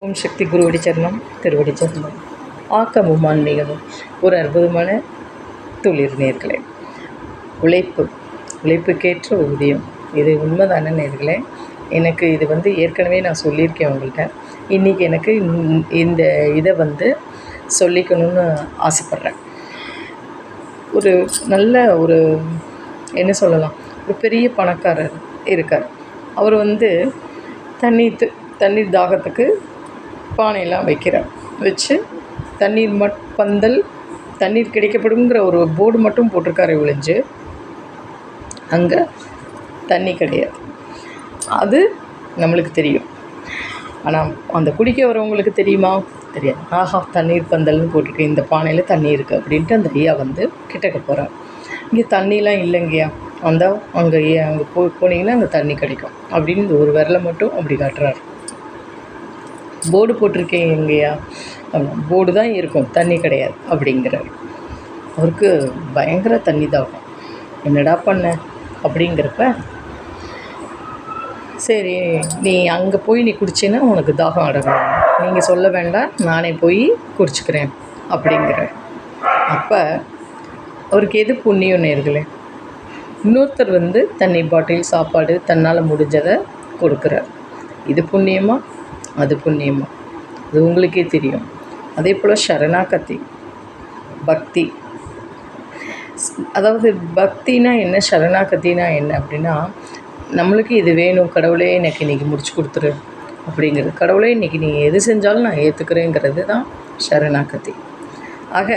ஓம் சக்தி குருவடி சரணம் திருவடி சரணம். ஆக்கமும் ஆன்மீகமும் ஒரு அற்புதமான தொழில் நேர்களே. உழைப்புக்கேற்ற ஊதியம், இது உண்மைதான நேர்களே. எனக்கு இது ஏற்கனவே நான் சொல்லியிருக்கேன் உங்கள்கிட்ட. இன்றைக்கி எனக்கு இந்த இதை சொல்லிக்கணும்னு ஆசைப்பட்றேன். ஒரு நல்ல என்ன சொல்லலாம், ஒரு பெரிய பணக்காரர் இருக்கார். அவர் தண்ணீர் தாகத்துக்கு பானையெல்லாம் வச்சு தண்ணீர் கிடைக்கப்படுங்கிற ஒரு போர்டு மட்டும் போட்டிருக்காரு ஒழிஞ்சு அங்கே தண்ணி கிடையாது. அது நம்மளுக்கு தெரியும். ஆனால் அந்த குடிக்க வரவங்களுக்கு தெரியுமா? தெரியாது. ஆஹா, தண்ணீர் பந்தல்னு போட்டிருக்கு, இந்த பானையில் தண்ணி இருக்குது அப்படின்ட்டு அந்த ஐயா கிட்டக்க போகிறார். இங்கே தண்ணிலாம் இல்லைங்கய்யா, அங்கே போனீங்கன்னா அங்கே தண்ணி கிடைக்கும் அப்படின்னு இந்த ஒரு விரலை மட்டும் அப்படி காட்டுறாரு. போர்டு போட்டிருக்கேன் எங்கேயா, போர்டு தான் இருக்கும், தண்ணி கிடையாது அப்படிங்கிறார். அவருக்கு பயங்கர தண்ணி தாகம். என்னடா பண்ண அப்படிங்கிறப்ப, சரி நீ அங்கே போய் நீ குடிச்சின்னா உனக்கு தாகம் அடங்கும், நீங்கள் சொல்ல வேண்டாம், நானே போய் குடிச்சிக்கிறேன் அப்படிங்கிறார். அப்போ அவருக்கு எது புண்ணியம் நேர்களே? இன்னொருத்தர் தண்ணி பாட்டில் சாப்பாடு தன்னால் முடிஞ்சதை கொடுக்குறார். இது புண்ணியமா அது புண்ணியமா? அது உங்களுக்கே தெரியும். அதே போல் சரணாகதி பக்தி, அதாவது பக்தினா என்ன, சரணாகதினா என்ன அப்படின்னா, நம்மளுக்கு இது வேணும் கடவுளே, எனக்கு இன்றைக்கி முடிச்சு கொடுத்துரு அப்படிங்கிறது. கடவுளே இன்றைக்கி நீ எது செஞ்சாலும் நான் ஏற்றுக்கிறேங்கிறது தான் சரணாகதி. ஆக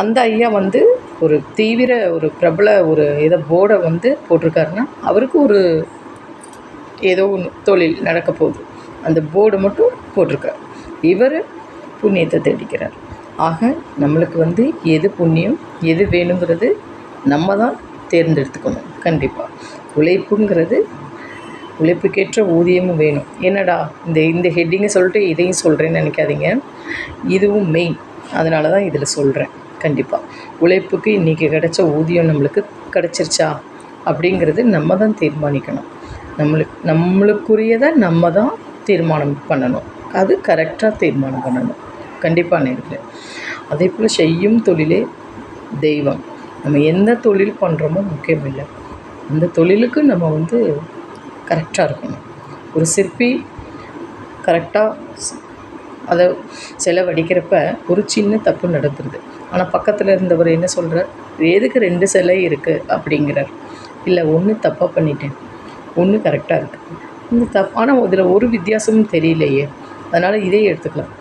அந்த ஐயா ஒரு தீவிர பிரபல போர்டை போட்டிருக்காருன்னா அவருக்கு ஏதோ ஒன்று தொழில் நடக்க போகுது, அந்த போர்டு மட்டும் போட்டிருக்கார். இவர் புண்ணியத்தை தேடிக்கிறார். ஆக நம்மளுக்கு எது புண்ணியம் எது வேணுங்கிறது நம்ம தான் தேர்ந்தெடுத்துக்கணும். கண்டிப்பாக உழைப்புக்கேற்ற ஊதியமும் வேணும். என்னடா இந்த ஹெட்டிங்கை சொல்லிட்டு இதையும் சொல்கிறேன்னு நினைக்காதீங்க, இதுவும் மெயின். அதனால தான் இதில் சொல்கிறேன். கண்டிப்பாக உழைப்புக்கு இன்றைக்கி கிடைச்ச ஊதியம் நம்மளுக்கு கிடச்சிருச்சா அப்படிங்கிறது நம்ம தான் தீர்மானிக்கணும். நம்மளுக்குரியதை நம்ம தான் தீர்மானம் பண்ணணும். அது கரெக்டாக தீர்மானம் பண்ணணும். கண்டிப்பாக நேர்களே. அதே போல் செய்யும் தொழிலே தெய்வம். நம்ம எந்த தொழில் பண்ணுறோமோ முக்கியம் இல்லை, அந்த தொழிலுக்கு நம்ம கரெக்டாக இருக்கணும். ஒரு சிற்பி கரெக்டாக அதை செலவடிக்கிறப்ப ஒரு சின்ன தப்பு நடந்துருது. ஆனால் பக்கத்தில் இருந்தவர் என்ன சொல்கிறார், எதுக்கு 2 சிலை இருக்குது அப்படிங்கிறார். இல்லை, ஒன்று தப்பாக பண்ணிட்டேன், ஒன்று கரெக்டாக இருக்குது. இந்த ஆனால் இதில் ஒரு வித்தியாசமும் தெரியலையே, அதனால் இதே எடுத்துக்கலாம்,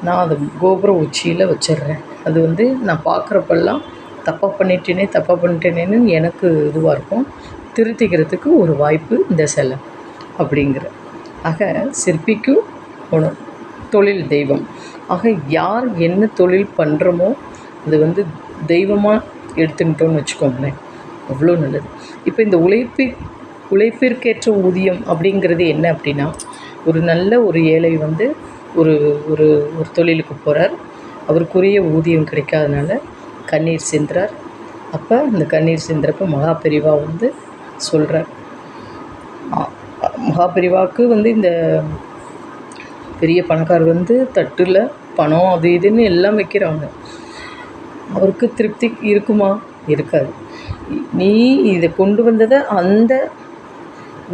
நான் அதை கோபுர உச்சியில் வச்சிடுறேன். அது நான் பார்க்குறப்பெல்லாம் தப்பாக பண்ணிட்டேனேன்னு எனக்கு இதுவாக இருக்கும், திருத்திக்கிறதுக்கு ஒரு வாய்ப்பு இந்த சிலை அப்படிங்கிற. ஆக சிற்பிக்கும் தொழில் தெய்வம். ஆக யார் என்ன தொழில் பண்ணுறோமோ அது தெய்வமாக எடுத்துக்கிட்டோன்னு வச்சுக்கோங்களேன், அவ்வளோ நல்லது. இப்போ இந்த உழைப்பிற்கேற்ற ஊதியம் அப்படிங்கிறது என்ன அப்படின்னா, ஒரு நல்ல ஏழை ஒரு ஒரு ஒரு தொழிலுக்கு போகிறார், அவருக்குரிய ஊதியம் கிடைக்காதனால கண்ணீர் சிந்துறார். அப்போ அந்த கண்ணீர் சிந்துறப்ப மகாபெரிவா சொல்கிறார். மகாபெரிவாவுக்கு இந்த பெரிய பணக்காரர் தட்டில் பணம் அது இதுன்னு எல்லாம் வைக்கிறாங்க. அவருக்கு திருப்தி இருக்குமா? இருக்காது. நீ இதை கொண்டு வந்ததை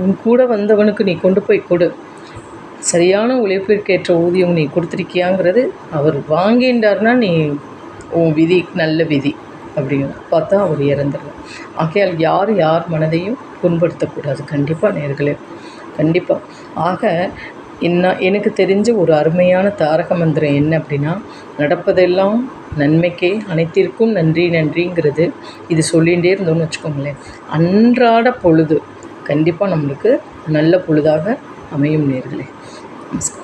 உன் கூட வந்தவனுக்கு நீ கொண்டு போய் கொடு, சரியான உழைப்பிற்கேற்ற ஊதியம் நீ கொடுத்துருக்கியாங்கிறது அவர் வாங்கின்றார்னா நீ உன் விதி நல்ல விதி அப்படிங்கிற பார்த்தா அவர் இறந்துடலாம். ஆகையால் யார் மனதையும் புண்படுத்தக்கூடாது. கண்டிப்பாக நேர்களே, கண்டிப்பாக. ஆக எனக்கு தெரிஞ்ச ஒரு அருமையான தாரக மந்திரம் என்ன அப்படின்னா, நடப்பதெல்லாம் நன்மைக்கே, அனைத்திற்கும் நன்றி நன்றிங்கிறது. இது சொல்லிகிட்டே இருந்தோம்னு வச்சுக்கோங்களேன், அன்றாட பொழுது கண்டிப்பாக நம்மளுக்கு நல்ல பொழுதாக அமையும் நேர்களே. நமஸ்காரம்.